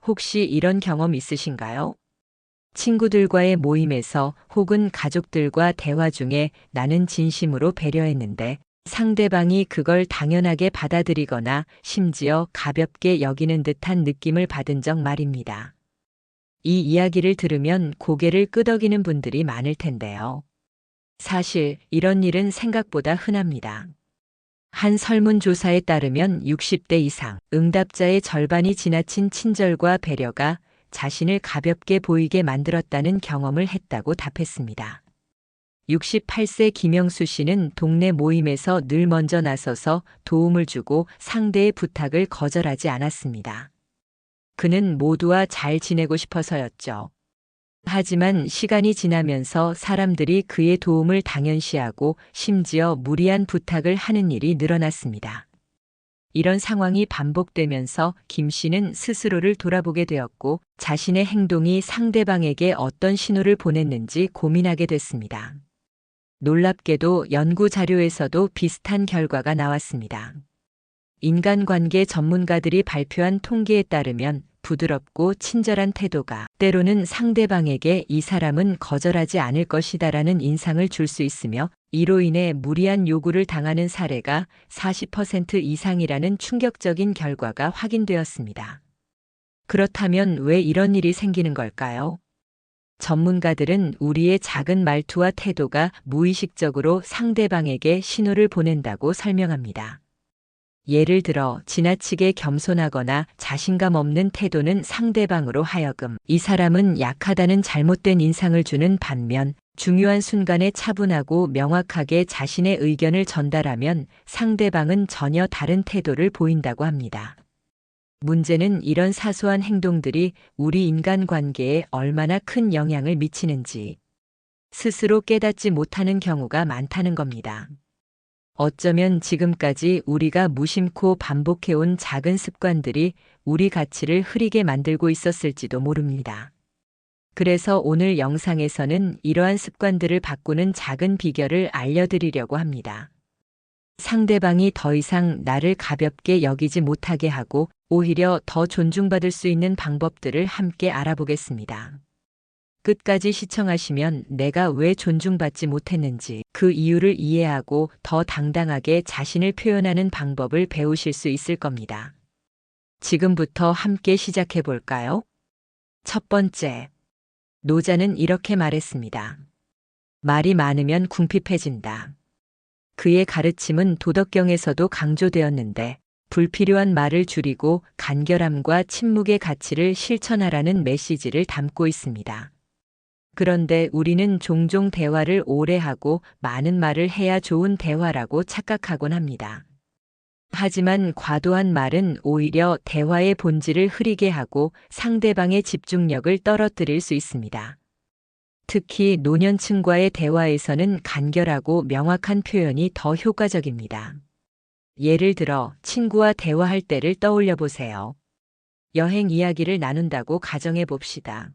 혹시 이런 경험 있으신가요? 친구들과의 모임에서 혹은 가족들과 대화 중에 나는 진심으로 배려했는데 상대방이 그걸 당연하게 받아들이거나 심지어 가볍게 여기는 듯한 느낌을 받은 적 말입니다. 이 이야기를 들으면 고개를 끄덕이는 분들이 많을 텐데요. 사실 이런 일은 생각보다 흔합니다. 한 설문조사에 따르면 60대 이상 응답자의 절반이 지나친 친절과 배려가 자신을 가볍게 보이게 만들었다는 경험을 했다고 답했습니다. 68세 김영수 씨는 동네 모임에서 늘 먼저 나서서 도움을 주고 상대의 부탁을 거절하지 않았습니다. 그는 모두와 잘 지내고 싶어서였죠. 하지만 시간이 지나면서 사람들이 그의 도움을 당연시하고 심지어 무리한 부탁을 하는 일이 늘어났습니다. 이런 상황이 반복되면서 김 씨는 스스로를 돌아보게 되었고 자신의 행동이 상대방에게 어떤 신호를 보냈는지 고민하게 됐습니다. 놀랍게도 연구 자료에서도 비슷한 결과가 나왔습니다. 인간관계 전문가들이 발표한 통계에 따르면 부드럽고 친절한 태도가 때로는 상대방에게 이 사람은 거절하지 않을 것이다라는 인상을 줄 수 있으며 이로 인해 무리한 요구를 당하는 사례가 40% 이상이라는 충격적인 결과가 확인되었습니다. 그렇다면 왜 이런 일이 생기는 걸까요? 전문가들은 우리의 작은 말투와 태도가 무의식적으로 상대방에게 신호를 보낸다고 설명합니다. 예를 들어 지나치게 겸손하거나 자신감 없는 태도는 상대방으로 하여금 이 사람은 약하다는 잘못된 인상을 주는 반면 중요한 순간에 차분하고 명확하게 자신의 의견을 전달하면 상대방은 전혀 다른 태도를 보인다고 합니다. 문제는 이런 사소한 행동들이 우리 인간관계에 얼마나 큰 영향을 미치는지 스스로 깨닫지 못하는 경우가 많다는 겁니다. 어쩌면 지금까지 우리가 무심코 반복해온 작은 습관들이 우리 가치를 흐리게 만들고 있었을지도 모릅니다. 그래서 오늘 영상에서는 이러한 습관들을 바꾸는 작은 비결을 알려드리려고 합니다. 상대방이 더 이상 나를 가볍게 여기지 못하게 하고 오히려 더 존중받을 수 있는 방법들을 함께 알아보겠습니다. 끝까지 시청하시면 내가 왜 존중받지 못했는지 그 이유를 이해하고 더 당당하게 자신을 표현하는 방법을 배우실 수 있을 겁니다. 지금부터 함께 시작해 볼까요? 첫 번째, 노자는 이렇게 말했습니다. 말이 많으면 궁핍해진다. 그의 가르침은 도덕경에서도 강조되었는데 불필요한 말을 줄이고 간결함과 침묵의 가치를 실천하라는 메시지를 담고 있습니다. 그런데 우리는 종종 대화를 오래 하고 많은 말을 해야 좋은 대화라고 착각하곤 합니다. 하지만 과도한 말은 오히려 대화의 본질을 흐리게 하고 상대방의 집중력을 떨어뜨릴 수 있습니다. 특히 노년층과의 대화에서는 간결하고 명확한 표현이 더 효과적입니다. 예를 들어 친구와 대화할 때를 떠올려 보세요. 여행 이야기를 나눈다고 가정해 봅시다.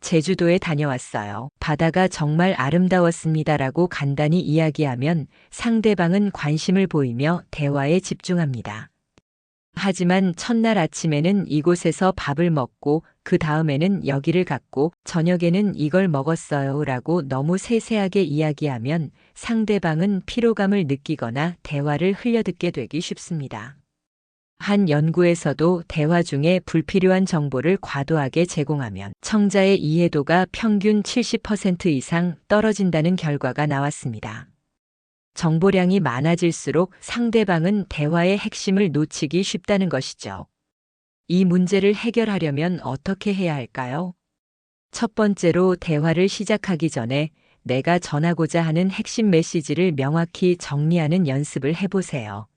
제주도에 다녀왔어요. 바다가 정말 아름다웠습니다라고 간단히 이야기하면 상대방은 관심을 보이며 대화에 집중합니다. 하지만 첫날 아침에는 이곳에서 밥을 먹고 그 다음에는 여기를 갔고 저녁에는 이걸 먹었어요 라고 너무 세세하게 이야기하면 상대방은 피로감을 느끼거나 대화를 흘려듣게 되기 쉽습니다. 한 연구에서도 대화 중에 불필요한 정보를 과도하게 제공하면 청자의 이해도가 평균 70% 이상 떨어진다는 결과가 나왔습니다. 정보량이 많아질수록 상대방은 대화의 핵심을 놓치기 쉽다는 것이죠. 이 문제를 해결하려면 어떻게 해야 할까요? 첫 번째로 대화를 시작하기 전에 내가 전하고자 하는 핵심 메시지를 명확히 정리하는 연습을 해보세요.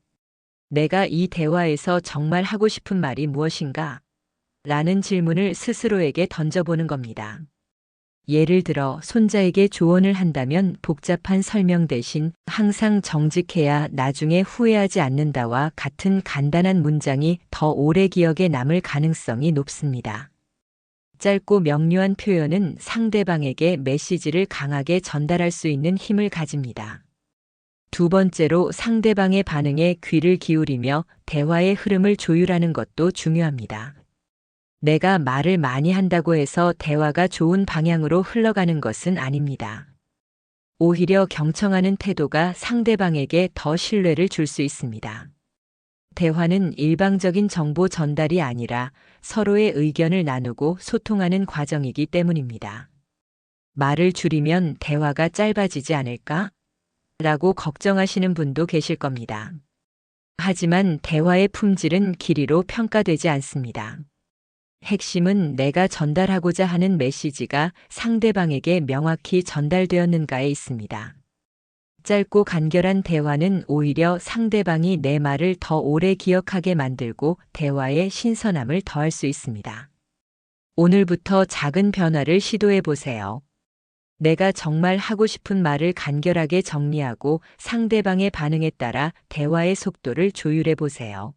내가 이 대화에서 정말 하고 싶은 말이 무엇인가? 라는 질문을 스스로에게 던져보는 겁니다. 예를 들어 손자에게 조언을 한다면 복잡한 설명 대신 항상 정직해야 나중에 후회하지 않는다와 같은 간단한 문장이 더 오래 기억에 남을 가능성이 높습니다. 짧고 명료한 표현은 상대방에게 메시지를 강하게 전달할 수 있는 힘을 가집니다. 두 번째로 상대방의 반응에 귀를 기울이며 대화의 흐름을 조율하는 것도 중요합니다. 내가 말을 많이 한다고 해서 대화가 좋은 방향으로 흘러가는 것은 아닙니다. 오히려 경청하는 태도가 상대방에게 더 신뢰를 줄 수 있습니다. 대화는 일방적인 정보 전달이 아니라 서로의 의견을 나누고 소통하는 과정이기 때문입니다. 말을 줄이면 대화가 짧아지지 않을까? 라고 걱정하시는 분도 계실 겁니다. 하지만 대화의 품질은 길이로 평가되지 않습니다. 핵심은 내가 전달하고자 하는 메시지가 상대방에게 명확히 전달되었는가에 있습니다. 짧고 간결한 대화는 오히려 상대방이 내 말을 더 오래 기억하게 만들고 대화에 신선함을 더할 수 있습니다. 오늘부터 작은 변화를 시도해 보세요. 내가 정말 하고 싶은 말을 간결하게 정리하고 상대방의 반응에 따라 대화의 속도를 조율해 보세요.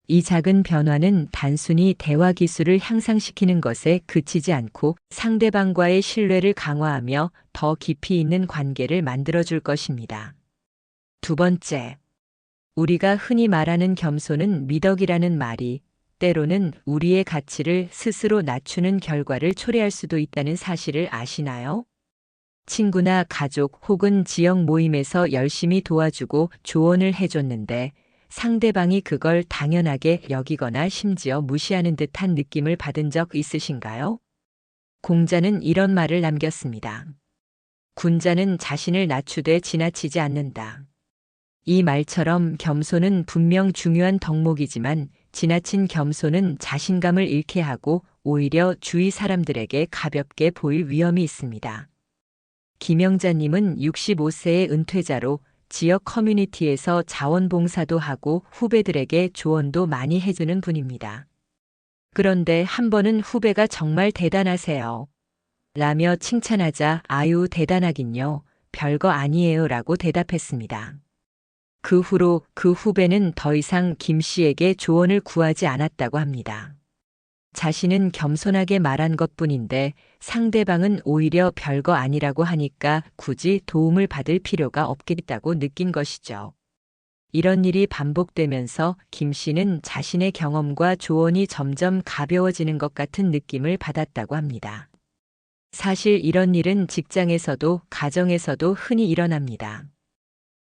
이 작은 변화는 단순히 대화 기술을 향상시키는 것에 그치지 않고 상대방과의 신뢰를 강화하며 더 깊이 있는 관계를 만들어줄 것입니다. 두 번째, 우리가 흔히 말하는 겸손은 미덕이라는 말이 때로는 우리의 가치를 스스로 낮추는 결과를 초래할 수도 있다는 사실을 아시나요? 친구나 가족 혹은 지역 모임에서 열심히 도와주고 조언을 해줬는데 상대방이 그걸 당연하게 여기거나 심지어 무시하는 듯한 느낌을 받은 적 있으신가요? 공자는 이런 말을 남겼습니다. 군자는 자신을 낮추되 지나치지 않는다. 이 말처럼 겸손은 분명 중요한 덕목이지만 지나친 겸손은 자신감을 잃게 하고 오히려 주위 사람들에게 가볍게 보일 위험이 있습니다. 김영자님은 65세의 은퇴자로 지역 커뮤니티에서 자원봉사도 하고 후배들에게 조언도 많이 해주는 분입니다. 그런데 한 번은 후배가 정말 대단하세요. 라며 칭찬하자 아유 대단하긴요. 별거 아니에요 라고 대답했습니다. 그 후로 그 후배는 더 이상 김 씨에게 조언을 구하지 않았다고 합니다. 자신은 겸손하게 말한 것뿐인데 상대방은 오히려 별거 아니라고 하니까 굳이 도움을 받을 필요가 없겠다고 느낀 것이죠. 이런 일이 반복되면서 김 씨는 자신의 경험과 조언이 점점 가벼워지는 것 같은 느낌을 받았다고 합니다. 사실 이런 일은 직장에서도 가정에서도 흔히 일어납니다.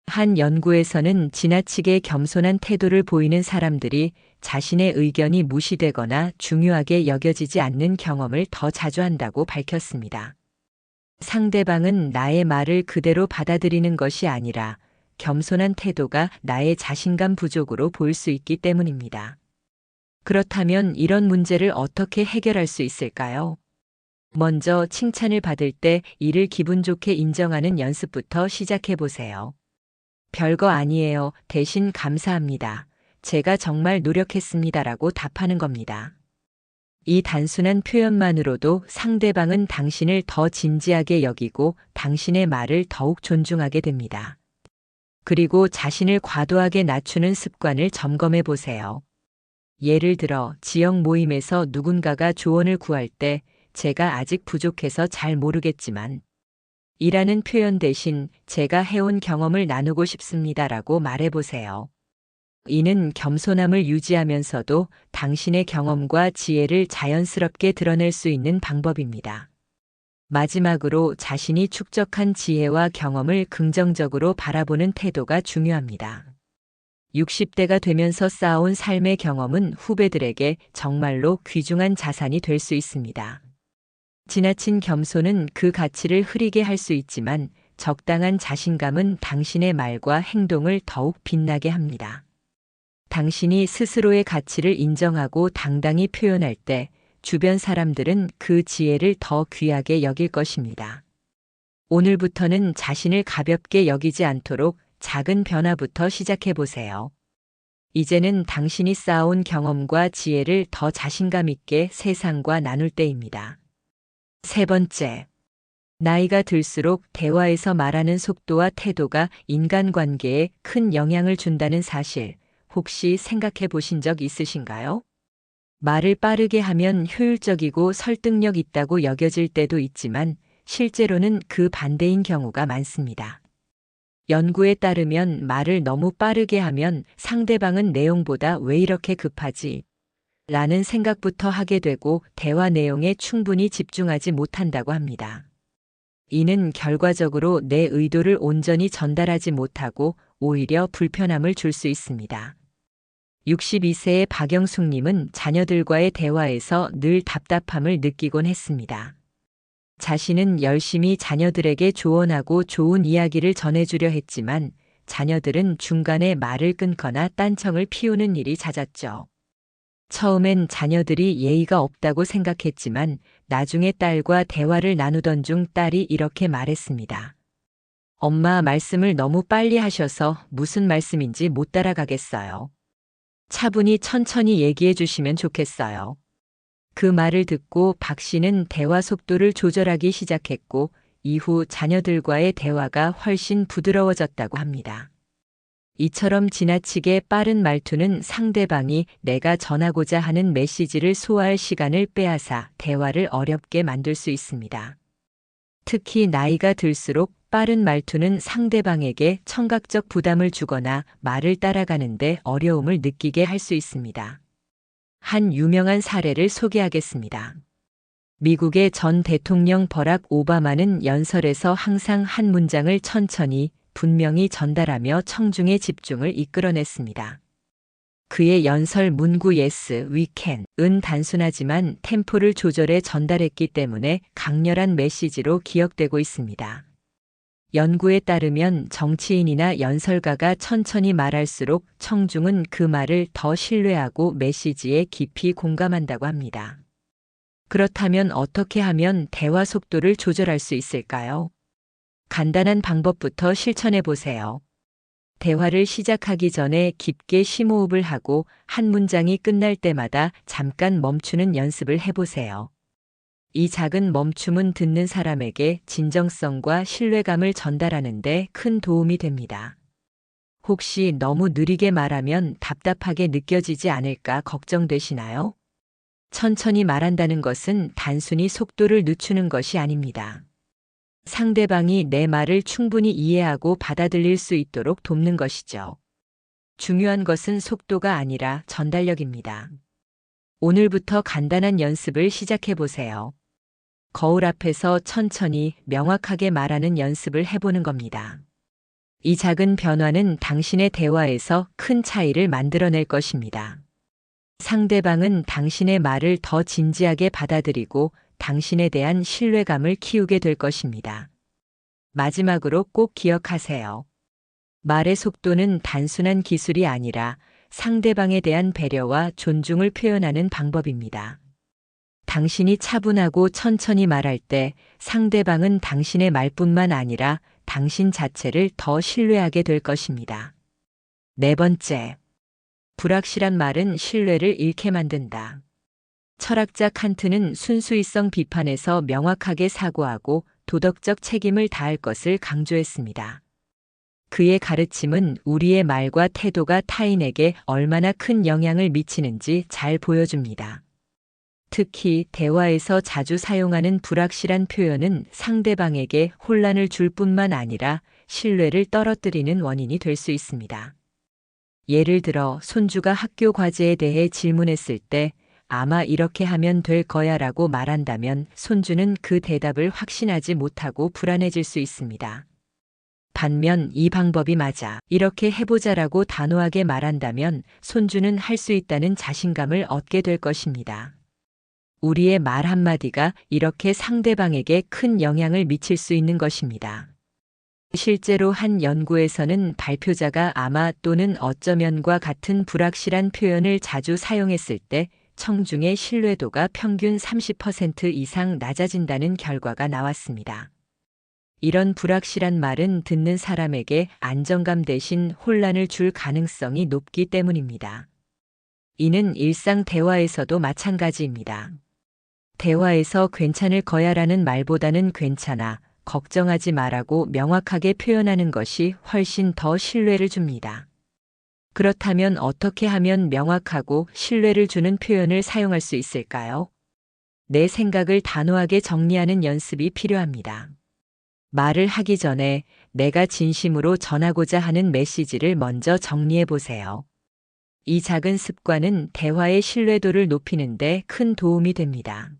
한 연구에서는 지나치게 겸손한 태도를 보이는 사람들이 자신의 의견이 무시되거나 중요하게 여겨지지 않는 경험을 더 자주 한다고 밝혔습니다. 상대방은 나의 말을 그대로 받아들이는 것이 아니라 겸손한 태도가 나의 자신감 부족으로 보일 수 있기 때문입니다. 그렇다면 이런 문제를 어떻게 해결할 수 있을까요? 먼저 칭찬을 받을 때 이를 기분 좋게 인정하는 연습부터 시작해 보세요. 별거 아니에요. 대신 감사합니다. 제가 정말 노력했습니다라고 답하는 겁니다. 이 단순한 표현만으로도 상대방은 당신을 더 진지하게 여기고 당신의 말을 더욱 존중하게 됩니다. 그리고 자신을 과도하게 낮추는 습관을 점검해 보세요. 예를 들어 지역 모임에서 누군가가 조언을 구할 때 제가 아직 부족해서 잘 모르겠지만 이라는 표현 대신 제가 해온 경험을 나누고 싶습니다라고 말해보세요. 이는 겸손함을 유지하면서도 당신의 경험과 지혜를 자연스럽게 드러낼 수 있는 방법입니다. 마지막으로 자신이 축적한 지혜와 경험을 긍정적으로 바라보는 태도가 중요합니다. 60대가 되면서 쌓아온 삶의 경험은 후배들에게 정말로 귀중한 자산이 될 수 있습니다. 지나친 겸손은 그 가치를 흐리게 할 수 있지만 적당한 자신감은 당신의 말과 행동을 더욱 빛나게 합니다. 당신이 스스로의 가치를 인정하고 당당히 표현할 때 주변 사람들은 그 지혜를 더 귀하게 여길 것입니다. 오늘부터는 자신을 가볍게 여기지 않도록 작은 변화부터 시작해 보세요. 이제는 당신이 쌓아온 경험과 지혜를 더 자신감 있게 세상과 나눌 때입니다. 세 번째, 나이가 들수록 대화에서 말하는 속도와 태도가 인간관계에 큰 영향을 준다는 사실, 혹시 생각해 보신 적 있으신가요? 말을 빠르게 하면 효율적이고 설득력 있다고 여겨질 때도 있지만 실제로는 그 반대인 경우가 많습니다. 연구에 따르면 말을 너무 빠르게 하면 상대방은 내용보다 왜 이렇게 급하지? 라는 생각부터 하게 되고 대화 내용에 충분히 집중하지 못한다고 합니다. 이는 결과적으로 내 의도를 온전히 전달하지 못하고 오히려 불편함을 줄 수 있습니다. 62세의 박영숙님은 자녀들과의 대화에서 늘 답답함을 느끼곤 했습니다. 자신은 열심히 자녀들에게 조언하고 좋은 이야기를 전해주려 했지만 자녀들은 중간에 말을 끊거나 딴청을 피우는 일이 잦았죠. 처음엔 자녀들이 예의가 없다고 생각했지만 나중에 딸과 대화를 나누던 중 딸이 이렇게 말했습니다. 엄마, 말씀을 너무 빨리 하셔서 무슨 말씀인지 못 따라가겠어요. 차분히 천천히 얘기해 주시면 좋겠어요. 그 말을 듣고 박 씨는 대화 속도를 조절하기 시작했고 이후 자녀들과의 대화가 훨씬 부드러워졌다고 합니다. 이처럼 지나치게 빠른 말투는 상대방이 내가 전하고자 하는 메시지를 소화할 시간을 빼앗아 대화를 어렵게 만들 수 있습니다. 특히 나이가 들수록 빠른 말투는 상대방에게 청각적 부담을 주거나 말을 따라가는데 어려움을 느끼게 할 수 있습니다. 한 유명한 사례를 소개하겠습니다. 미국의 전 대통령 버락 오바마는 연설에서 항상 한 문장을 천천히 분명히 전달하며 청중의 집중을 이끌어냈습니다. 그의 연설 문구 Yes, we can은 단순하지만 템포를 조절해 전달했기 때문에 강렬한 메시지로 기억되고 있습니다. 연구에 따르면 정치인이나 연설가가 천천히 말할수록 청중은 그 말을 더 신뢰하고 메시지에 깊이 공감한다고 합니다. 그렇다면 어떻게 하면 대화 속도를 조절할 수 있을까요? 간단한 방법부터 실천해 보세요. 대화를 시작하기 전에 깊게 심호흡을 하고 한 문장이 끝날 때마다 잠깐 멈추는 연습을 해보세요. 이 작은 멈춤은 듣는 사람에게 진정성과 신뢰감을 전달하는 데 큰 도움이 됩니다. 혹시 너무 느리게 말하면 답답하게 느껴지지 않을까 걱정되시나요? 천천히 말한다는 것은 단순히 속도를 늦추는 것이 아닙니다. 상대방이 내 말을 충분히 이해하고 받아들일 수 있도록 돕는 것이죠. 중요한 것은 속도가 아니라 전달력입니다. 오늘부터 간단한 연습을 시작해 보세요. 거울 앞에서 천천히 명확하게 말하는 연습을 해보는 겁니다. 이 작은 변화는 당신의 대화에서 큰 차이를 만들어낼 것입니다. 상대방은 당신의 말을 더 진지하게 받아들이고 당신에 대한 신뢰감을 키우게 될 것입니다. 마지막으로 꼭 기억하세요. 말의 속도는 단순한 기술이 아니라 상대방에 대한 배려와 존중을 표현하는 방법입니다. 당신이 차분하고 천천히 말할 때 상대방은 당신의 말뿐만 아니라 당신 자체를 더 신뢰하게 될 것입니다. 네 번째, 불확실한 말은 신뢰를 잃게 만든다. 철학자 칸트는 순수의성 비판에서 명확하게 사고하고 도덕적 책임을 다할 것을 강조했습니다. 그의 가르침은 우리의 말과 태도가 타인에게 얼마나 큰 영향을 미치는지 잘 보여줍니다. 특히 대화에서 자주 사용하는 불확실한 표현은 상대방에게 혼란을 줄 뿐만 아니라 신뢰를 떨어뜨리는 원인이 될 수 있습니다. 예를 들어 손주가 학교 과제에 대해 질문했을 때 아마 이렇게 하면 될 거야 라고 말한다면 손주는 그 대답을 확신하지 못하고 불안해질 수 있습니다. 반면 이 방법이 맞아 이렇게 해보자라고 단호하게 말한다면 손주는 할 수 있다는 자신감을 얻게 될 것입니다. 우리의 말 한마디가 이렇게 상대방에게 큰 영향을 미칠 수 있는 것입니다. 실제로 한 연구에서는 발표자가 아마 또는 어쩌면과 같은 불확실한 표현을 자주 사용했을 때 청중의 신뢰도가 평균 30% 이상 낮아진다는 결과가 나왔습니다. 이런 불확실한 말은 듣는 사람에게 안정감 대신 혼란을 줄 가능성이 높기 때문입니다. 이는 일상 대화에서도 마찬가지입니다. 대화에서 괜찮을 거야라는 말보다는 괜찮아, 걱정하지 말라고 명확하게 표현하는 것이 훨씬 더 신뢰를 줍니다. 그렇다면 어떻게 하면 명확하고 신뢰를 주는 표현을 사용할 수 있을까요? 내 생각을 단호하게 정리하는 연습이 필요합니다. 말을 하기 전에 내가 진심으로 전하고자 하는 메시지를 먼저 정리해 보세요. 이 작은 습관은 대화의 신뢰도를 높이는데 큰 도움이 됩니다.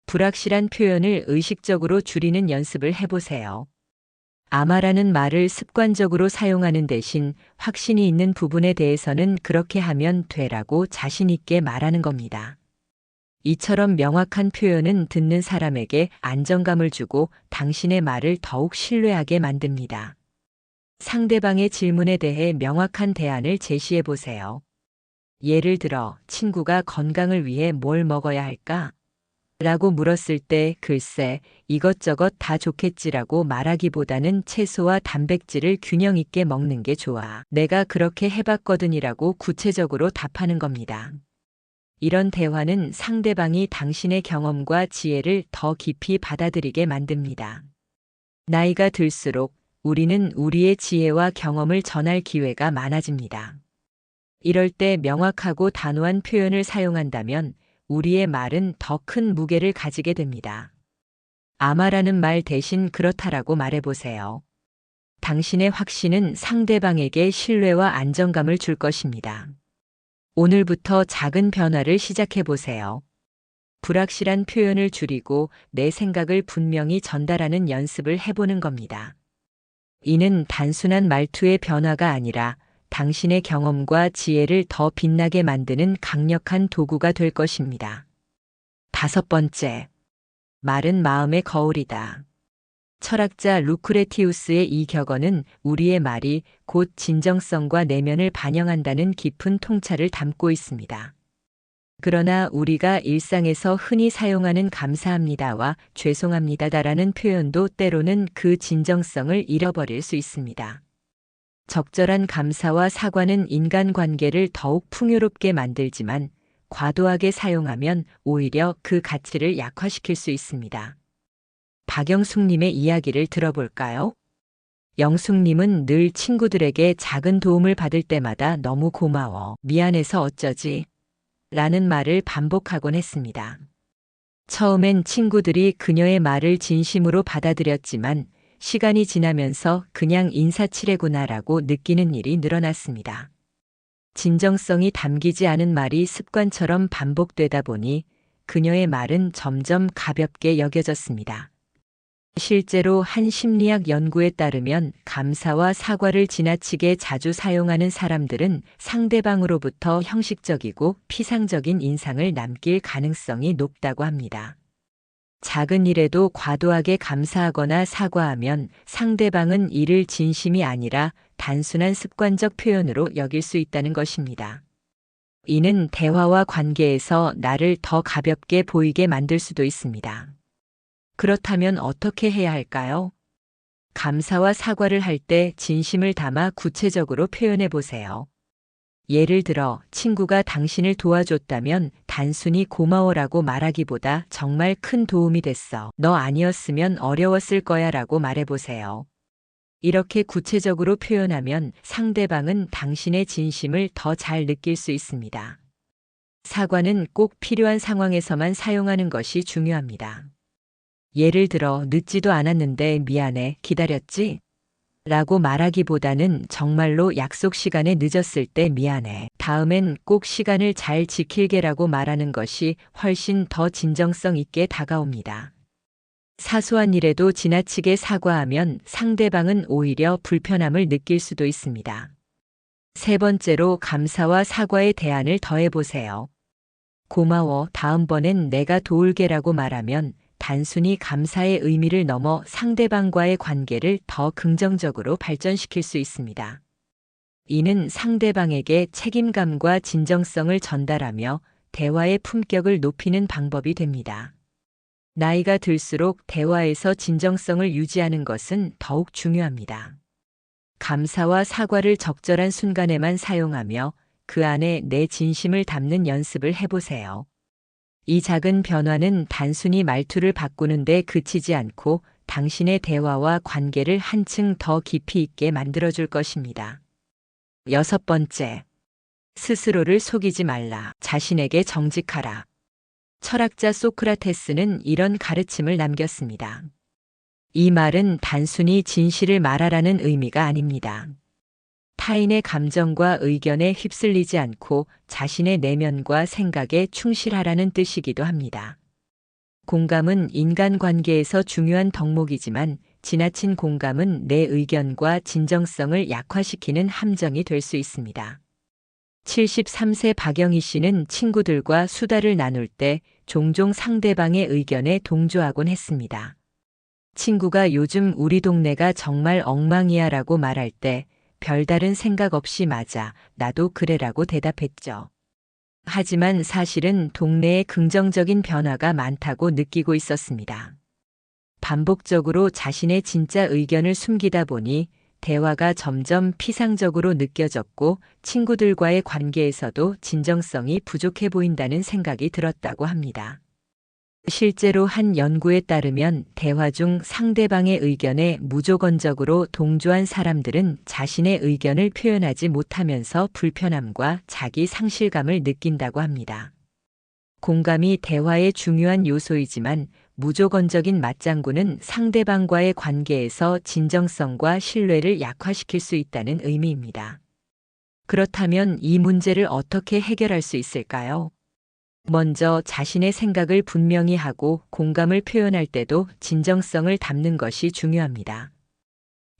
불확실한 표현을 의식적으로 줄이는 연습을 해보세요. 아마라는 말을 습관적으로 사용하는 대신 확신이 있는 부분에 대해서는 그렇게 하면 돼라고 자신 있게 말하는 겁니다. 이처럼 명확한 표현은 듣는 사람에게 안정감을 주고 당신의 말을 더욱 신뢰하게 만듭니다. 상대방의 질문에 대해 명확한 대안을 제시해 보세요. 예를 들어, 친구가 건강을 위해 뭘 먹어야 할까? 라고 물었을 때 글쎄, 이것저것 다 좋겠지라고 말하기보다는 채소와 단백질을 균형 있게 먹는 게 좋아. 내가 그렇게 해봤거든이라고 구체적으로 답하는 겁니다. 이런 대화는 상대방이 당신의 경험과 지혜를 더 깊이 받아들이게 만듭니다. 나이가 들수록 우리는 우리의 지혜와 경험을 전할 기회가 많아집니다. 이럴 때 명확하고 단호한 표현을 사용한다면 우리의 말은 더 큰 무게를 가지게 됩니다. 아마라는 말 대신 그렇다라고 말해보세요. 당신의 확신은 상대방에게 신뢰와 안정감을 줄 것입니다. 오늘부터 작은 변화를 시작해 보세요. 불확실한 표현을 줄이고 내 생각을 분명히 전달하는 연습을 해보는 겁니다. 이는 단순한 말투의 변화가 아니라 당신의 경험과 지혜를 더 빛나게 만드는 강력한 도구가 될 것입니다. 5번째, 말은 마음의 거울이다. 철학자 루크레티우스의 이 격언은 우리의 말이 곧 진정성과 내면을 반영한다는 깊은 통찰을 담고 있습니다. 그러나 우리가 일상에서 흔히 사용하는 감사합니다와 죄송합니다라는 표현도 때로는 그 진정성을 잃어버릴 수 있습니다. 적절한 감사와 사과는 인간관계를 더욱 풍요롭게 만들지만 과도하게 사용하면 오히려 그 가치를 약화시킬 수 있습니다. 박영숙님의 이야기를 들어볼까요? 영숙님은 늘 친구들에게 작은 도움을 받을 때마다 너무 고마워, 미안해서 어쩌지? 라는 말을 반복하곤 했습니다. 처음엔 친구들이 그녀의 말을 진심으로 받아들였지만 시간이 지나면서 그냥 인사치레구나라고 느끼는 일이 늘어났습니다. 진정성이 담기지 않은 말이 습관처럼 반복되다 보니 그녀의 말은 점점 가볍게 여겨졌습니다. 실제로 한 심리학 연구에 따르면 감사와 사과를 지나치게 자주 사용하는 사람들은 상대방으로부터 형식적이고 피상적인 인상을 남길 가능성이 높다고 합니다. 작은 일에도 과도하게 감사하거나 사과하면 상대방은 이를 진심이 아니라 단순한 습관적 표현으로 여길 수 있다는 것입니다. 이는 대화와 관계에서 나를 더 가볍게 보이게 만들 수도 있습니다. 그렇다면 어떻게 해야 할까요? 감사와 사과를 할 때 진심을 담아 구체적으로 표현해 보세요. 예를 들어, 친구가 당신을 도와줬다면 단순히 고마워라고 말하기보다 정말 큰 도움이 됐어. 너 아니었으면 어려웠을 거야 라고 말해보세요. 이렇게 구체적으로 표현하면 상대방은 당신의 진심을 더 잘 느낄 수 있습니다. 사과는 꼭 필요한 상황에서만 사용하는 것이 중요합니다. 예를 들어, 늦지도 않았는데 미안해, 기다렸지? 라고 말하기보다는 정말로 약속 시간에 늦었을 때 미안해, 다음엔 꼭 시간을 잘 지킬게라고 말하는 것이 훨씬 더 진정성 있게 다가옵니다. 사소한 일에도 지나치게 사과하면 상대방은 오히려 불편함을 느낄 수도 있습니다. 3번째로 감사와 사과의 대안을 더해보세요. 고마워, 다음번엔 내가 도울게라고 말하면 단순히 감사의 의미를 넘어 상대방과의 관계를 더 긍정적으로 발전시킬 수 있습니다. 이는 상대방에게 책임감과 진정성을 전달하며 대화의 품격을 높이는 방법이 됩니다. 나이가 들수록 대화에서 진정성을 유지하는 것은 더욱 중요합니다. 감사와 사과를 적절한 순간에만 사용하며 그 안에 내 진심을 담는 연습을 해보세요. 이 작은 변화는 단순히 말투를 바꾸는 데 그치지 않고 당신의 대화와 관계를 한층 더 깊이 있게 만들어줄 것입니다. 6번째, 스스로를 속이지 말라. 자신에게 정직하라. 철학자 소크라테스는 이런 가르침을 남겼습니다. 이 말은 단순히 진실을 말하라는 의미가 아닙니다. 타인의 감정과 의견에 휩쓸리지 않고 자신의 내면과 생각에 충실하라는 뜻이기도 합니다. 공감은 인간관계에서 중요한 덕목이지만 지나친 공감은 내 의견과 진정성을 약화시키는 함정이 될 수 있습니다. 73세 박영희 씨는 친구들과 수다를 나눌 때 종종 상대방의 의견에 동조하곤 했습니다. 친구가 요즘 우리 동네가 정말 엉망이야 라고 말할 때 별다른 생각 없이 맞아, 나도 그래라고 대답했죠. 하지만 사실은 동네에 긍정적인 변화가 많다고 느끼고 있었습니다. 반복적으로 자신의 진짜 의견을 숨기다 보니 대화가 점점 피상적으로 느껴졌고 친구들과의 관계에서도 진정성이 부족해 보인다는 생각이 들었다고 합니다. 실제로 한 연구에 따르면 대화 중 상대방의 의견에 무조건적으로 동조한 사람들은 자신의 의견을 표현하지 못하면서 불편함과 자기 상실감을 느낀다고 합니다. 공감이 대화의 중요한 요소이지만 무조건적인 맞장구는 상대방과의 관계에서 진정성과 신뢰를 약화시킬 수 있다는 의미입니다. 그렇다면 이 문제를 어떻게 해결할 수 있을까요? 먼저 자신의 생각을 분명히 하고 공감을 표현할 때도 진정성을 담는 것이 중요합니다.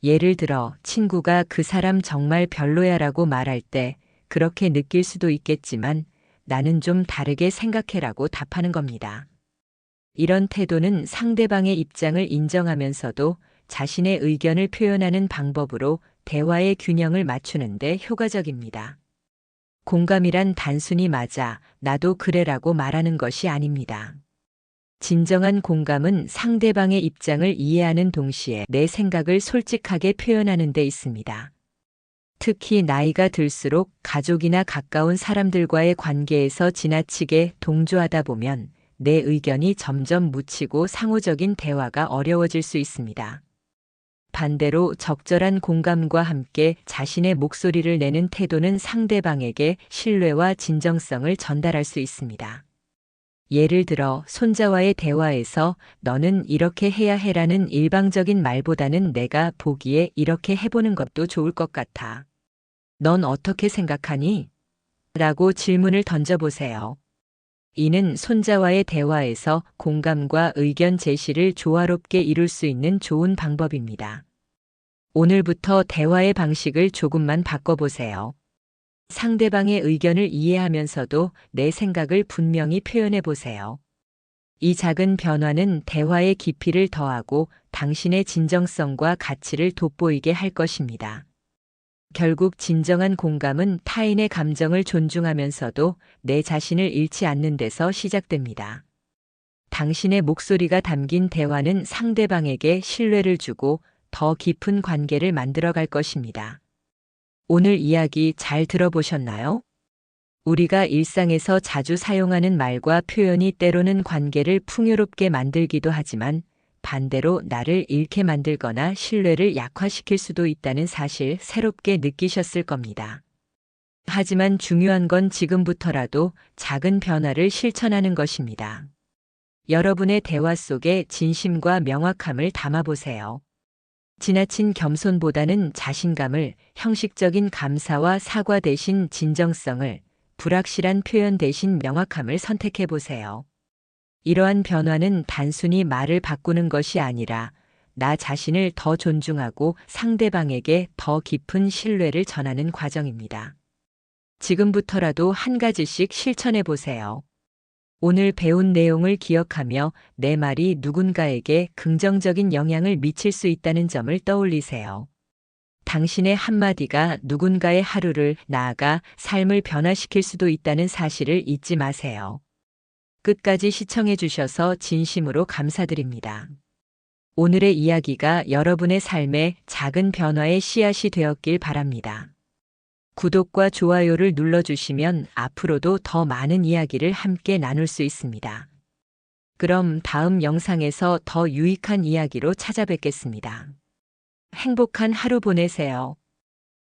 예를 들어 친구가 그 사람 정말 별로야라고 말할 때 그렇게 느낄 수도 있겠지만 나는 좀 다르게 생각해라고 답하는 겁니다. 이런 태도는 상대방의 입장을 인정하면서도 자신의 의견을 표현하는 방법으로 대화의 균형을 맞추는 데 효과적입니다. 공감이란 단순히 맞아, 나도 그래라고 말하는 것이 아닙니다. 진정한 공감은 상대방의 입장을 이해하는 동시에 내 생각을 솔직하게 표현하는 데 있습니다. 특히 나이가 들수록 가족이나 가까운 사람들과의 관계에서 지나치게 동조하다 보면 내 의견이 점점 묻히고 상호적인 대화가 어려워질 수 있습니다. 반대로 적절한 공감과 함께 자신의 목소리를 내는 태도는 상대방에게 신뢰와 진정성을 전달할 수 있습니다. 예를 들어 손자와의 대화에서 너는 이렇게 해야 해라는 일방적인 말보다는 내가 보기에 이렇게 해보는 것도 좋을 것 같아. 넌 어떻게 생각하니? 라고 질문을 던져보세요. 이는 손자와의 대화에서 공감과 의견 제시를 조화롭게 이룰 수 있는 좋은 방법입니다. 오늘부터 대화의 방식을 조금만 바꿔보세요. 상대방의 의견을 이해하면서도 내 생각을 분명히 표현해 보세요. 이 작은 변화는 대화의 깊이를 더하고 당신의 진정성과 가치를 돋보이게 할 것입니다. 결국 진정한 공감은 타인의 감정을 존중하면서도 내 자신을 잃지 않는 데서 시작됩니다. 당신의 목소리가 담긴 대화는 상대방에게 신뢰를 주고 더 깊은 관계를 만들어갈 것입니다. 오늘 이야기 잘 들어보셨나요? 우리가 일상에서 자주 사용하는 말과 표현이 때로는 관계를 풍요롭게 만들기도 하지만 반대로 나를 잃게 만들거나 신뢰를 약화시킬 수도 있다는 사실 새롭게 느끼셨을 겁니다. 하지만 중요한 건 지금부터라도 작은 변화를 실천하는 것입니다. 여러분의 대화 속에 진심과 명확함을 담아보세요. 지나친 겸손보다는 자신감을, 형식적인 감사와 사과 대신 진정성을, 불확실한 표현 대신 명확함을 선택해 보세요. 이러한 변화는 단순히 말을 바꾸는 것이 아니라 나 자신을 더 존중하고 상대방에게 더 깊은 신뢰를 전하는 과정입니다. 지금부터라도 한 가지씩 실천해 보세요. 오늘 배운 내용을 기억하며 내 말이 누군가에게 긍정적인 영향을 미칠 수 있다는 점을 떠올리세요. 당신의 한마디가 누군가의 하루를 나아가 삶을 변화시킬 수도 있다는 사실을 잊지 마세요. 끝까지 시청해 주셔서 진심으로 감사드립니다. 오늘의 이야기가 여러분의 삶에 작은 변화의 씨앗이 되었길 바랍니다. 구독과 좋아요를 눌러주시면 앞으로도 더 많은 이야기를 함께 나눌 수 있습니다. 그럼 다음 영상에서 더 유익한 이야기로 찾아뵙겠습니다. 행복한 하루 보내세요.